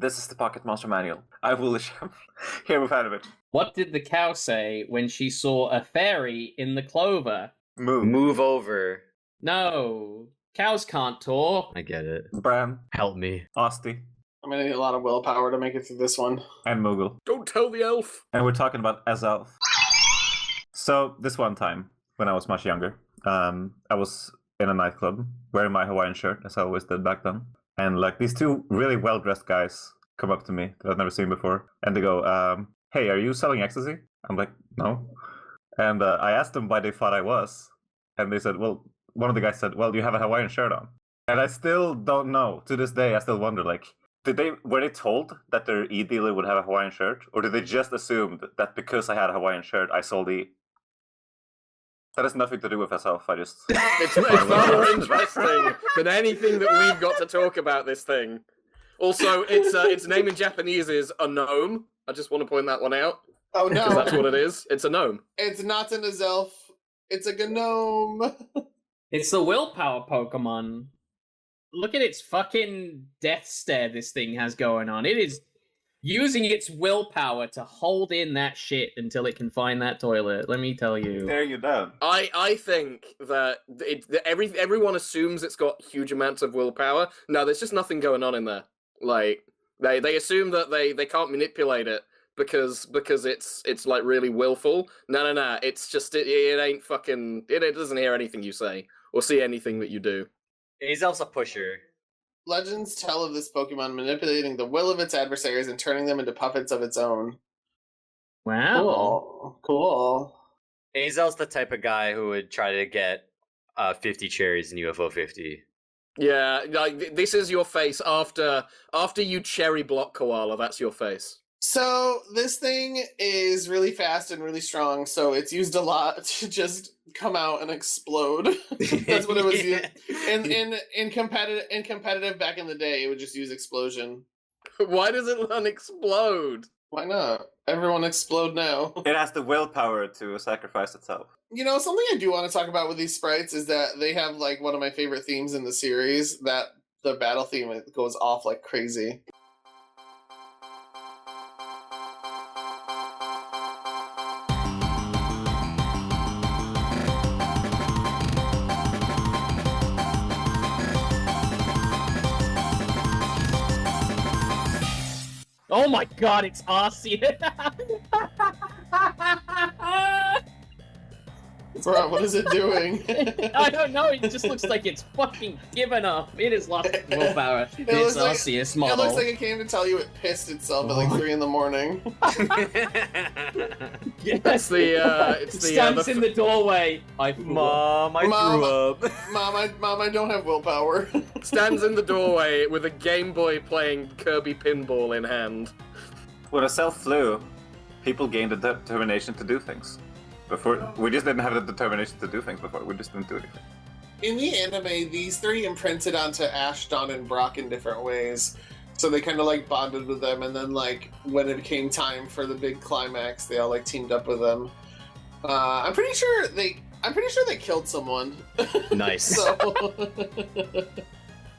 This is the Pocket Monster Manual. I will here we've had of it. What did the cow say when she saw a fairy in the clover? Move over. No. Cows can't talk. I get it. Bram. Help me. Asti. I'm gonna need a lot of willpower to make it through this one. And Moogle. Don't tell the elf. And we're talking about Azelf. So, this one time, when I was much younger, I was in a nightclub, wearing my Hawaiian shirt, as I always did back then. And, like, these two really well-dressed guys come up to me that I've never seen before. And they go, hey, are you selling ecstasy? I'm like, no. And I asked them why they thought I was. And they said, well, one of the guys said, well, you have a Hawaiian shirt on. And I still don't know. To this day, I still wonder, like, were they told that their e-dealer would have a Hawaiian shirt? Or did they just assume that because I had a Hawaiian shirt, I sold e? That has nothing to do with myself, I just... It's far more interesting than anything that we've got to talk about this thing. Also, its name in Japanese is a gnome. I just want to point that one out. Oh no. Because that's what it is. It's a gnome. It's not an Azelf. It's a gnome. It's the willpower Pokemon. Look at its fucking death stare this thing has going on. It is using its willpower to hold in that shit until it can find that toilet. Let me tell you. There you go. I think that everyone assumes it's got huge amounts of willpower. No, there's just nothing going on in there. Like they assume that they can't manipulate it because it's like really willful. No. It's just it ain't fucking it doesn't hear anything you say or see anything that you do. Azelf's a pusher. Legends tell of this Pokemon manipulating the will of its adversaries and turning them into puppets of its own. Wow. Cool. Azelf's the type of guy who would try to get 50 cherries in UFO 50. Yeah, like this is your face after you cherry block Koala. That's your face. So this thing is really fast and really strong, so it's used a lot to just come out and explode. That's what it was used. In competitive back in the day, it would just use explosion. Why does it unexplode? Why not? Everyone explode now. It has the willpower to sacrifice itself. You know, something I do want to talk about with these sprites is that they have like one of my favorite themes in the series, that the battle theme goes off like crazy. Oh my god, it's Arceus! Bro, what is it doing? I don't know, it just looks like it's fucking given up. It has lost willpower. It's Arceus model. It looks like it came to tell you it pissed itself at like 3 in the morning. Yes. It's the stands in the doorway. Mom, I threw up. Mom, I don't have willpower. Stands in the doorway with a Game Boy playing Kirby Pinball in hand. When Azelf flew, people gained the determination to do things. Before, we just didn't have the determination to do things before. We just didn't do anything. In the anime, these 3 imprinted onto Ash, Dawn, and Brock in different ways. So they kind of like bonded with them, and then like when it came time for the big climax, they all like teamed up with them. I'm pretty sure they killed someone. Nice. So...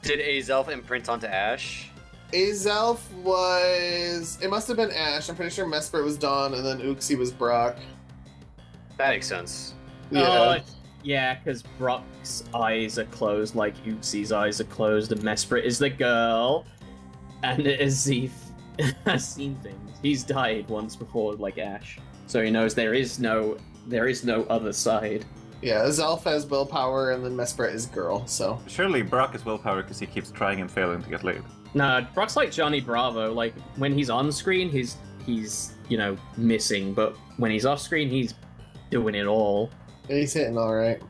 Did Azelf imprint onto Ash? Azelf was... It must have been Ash. I'm pretty sure Mesprit was Dawn, and then Uxie was Brock. That makes sense. Yeah. Yeah, because Brock's eyes are closed like Uxie's eyes are closed, and Mesprit is the girl. And Azelf has seen things. He's died once before, like Ash. So he knows there is no other side. Yeah, Azelf has willpower, and then Mesprit is girl, so... Surely Brock is willpower because he keeps trying and failing to get laid. Nah, Brock's like Johnny Bravo. Like, when he's on screen, he's missing. But when he's off screen, he's doing it all. He's hitting alright.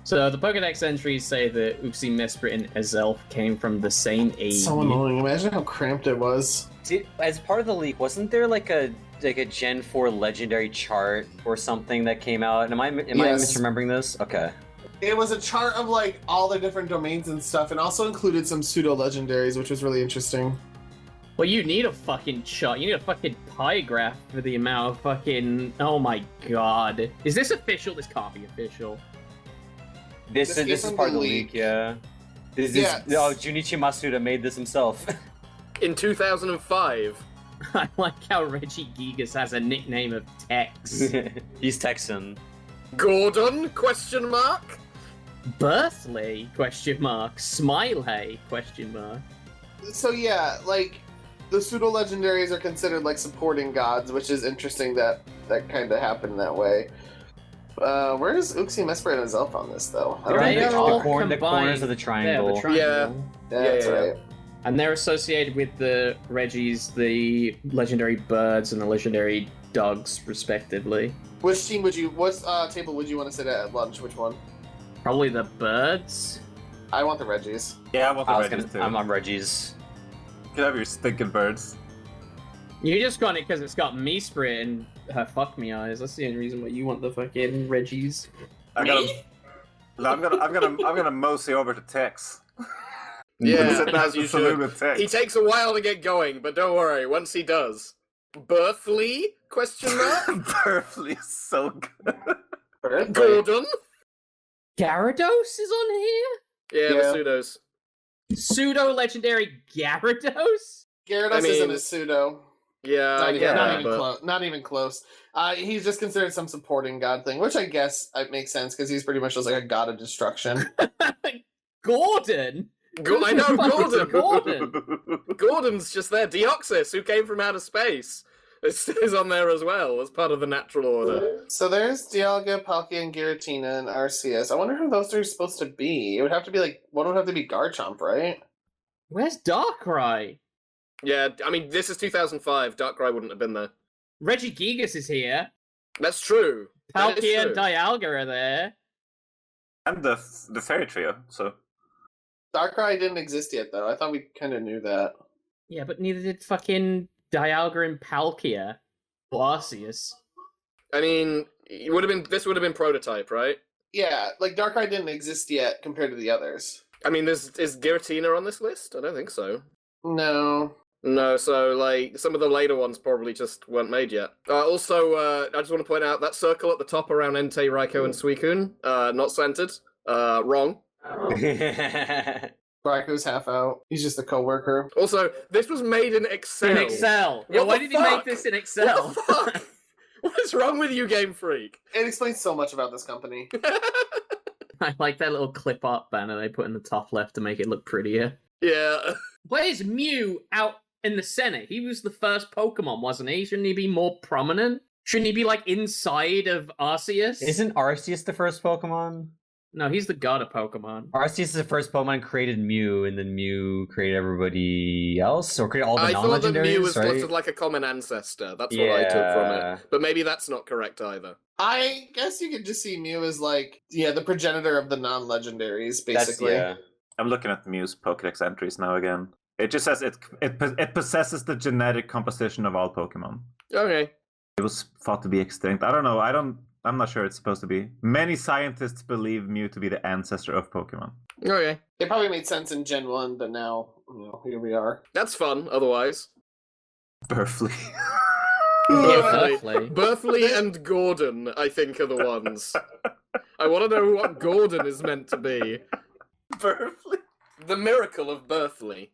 So the Pokedex entries say that Uxie, Mesprit, and Azelf came from the same age. So annoying. Imagine how cramped it was. As part of the leak, wasn't there like a Gen 4 legendary chart or something that came out? Am I misremembering this? Okay. It was a chart of like all the different domains and stuff, and also included some pseudo legendaries, which was really interesting. Well, you need a fucking chart. You need a fucking pie graph for the amount of fucking... Oh my god. Is this official? This can't be official. This is part of the leak, yeah. Junichi Masuda made this himself. in 2005. I like how Reggie Gigas has a nickname of Tex. He's Texan. Gordon? Question mark. Birthley? Question mark. Smiley? Question mark. So yeah, like the pseudo legendaries are considered like supporting gods, which is interesting that kind of happened that way. Where's Uxie, Mesper, and Azelf on this though? I don't They think are they all are. The corners of the Yeah, triangle. the triangle. Yeah, that's Yeah. right. And they're associated with the Reggies, the legendary birds, and the legendary dogs, respectively. What table would you want to sit at lunch? Which one? Probably the birds. I want the Reggies. Yeah, I want the I was Reggies too. I'm on Reggie's. Can have your stinking birds. You just got it because it's got me sprit and her fuck me eyes. That's the only reason why you want the fucking Reggies. I'm gonna mosey over to Tex. Yeah, Sit down as you to salute should. with Tex. He takes a while to get going, but don't worry, once he does. Birthley? Question mark. Perfectly so good. Gordon? Gyarados is on here? Yeah, Yeah. the pseudos. Pseudo legendary Gyarados? Gyarados I mean- isn't a pseudo. Yeah, I get not that, even but... close. Not even close. He's just considered some supporting god thing, which I guess makes sense because he's pretty much just like a god of destruction. Gordon? I know, Who the fuck is Gordon! Gordon? Gordon's just there. Deoxys, who came from outer space, is on there as well, as part of the natural order. So there's Dialga, Palkia, and Giratina, and Arceus. I wonder who those three are supposed to be. It would have to be like one would have to be Garchomp, right? Where's Darkrai? Yeah, I mean, this is 2005. Darkrai wouldn't have been there. Reggie Gigas is here. That's true. That is Palkia and true. Dialga are there. And the fairy trio. So Darkrai didn't exist yet, though. I thought we kind of knew that. Yeah, but neither did fucking Dialga and Palkia. Or Arceus. I mean, this would have been prototype, right? Yeah, like Darkrai didn't exist yet compared to the others. I mean, is Giratina on this list? I don't think so. No. No, so, like, some of the later ones probably just weren't made yet. Also, I just want to point out that circle at the top around Entei, Raikou, and Suicune, not centered. Wrong. Raikou's half out. He's just a co-worker. Also, this was made in Excel. In Excel. Yeah, What why the did he make fuck? this in Excel? What the fuck? What is wrong with you, Game Freak? It explains so much about this company. I like that little clip art banner they put in the top left to make it look prettier. Yeah. Where's Mew out in the center? He was the first Pokemon, wasn't he? Shouldn't he be more prominent? Shouldn't he be like inside of Arceus? Isn't Arceus the first Pokemon? No, he's the god of Pokemon. Arceus is the first Pokemon created Mew, and then Mew created everybody else, or created all the I thought that Mew non-legendaries, was right? sort of like a common ancestor. That's what I took from Yeah. it. But maybe that's not correct either. I guess you could just see Mew as like, the progenitor of the non-legendaries, basically. I'm looking at the Mew's Pokédex entries now again. It just says it possesses the genetic composition of all Pokemon. Okay. It was thought to be extinct. I don't know. I'm not sure it's supposed to be. Many scientists believe Mew to be the ancestor of Pokemon. Okay. It probably made sense in Gen 1, but now, here we are. That's fun, otherwise. Burfly. Burfly. Burfly and Gordon, I think, are the ones. I want to know what Gordon is meant to be. Burfly. The miracle of Burfly.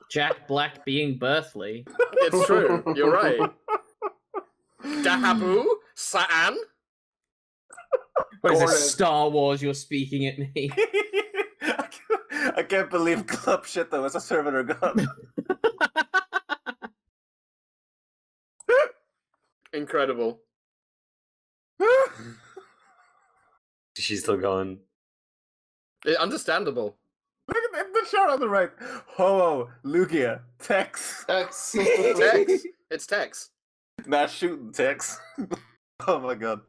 Jack Black being Burfly. It's true. You're right. Dahabu? Sa'an? What is Gordon. this, Star Wars you're speaking at me? I can't believe Club shit though as a servitor god. Incredible. She's still going. Understandable. Look at the shot on the right. Ho-Oh, Lugia, Tex. That's Tex. It's Tex. Not shooting Tex. Oh my god.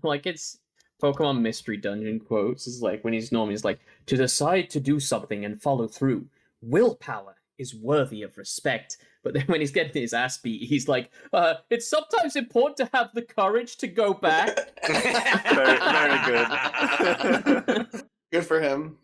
Like it's Pokemon Mystery Dungeon quotes is like when he's like, to decide to do something and follow through, willpower is worthy of respect. But then when he's getting his ass beat, he's like, it's sometimes important to have the courage to go back. Very, very good. Good for him.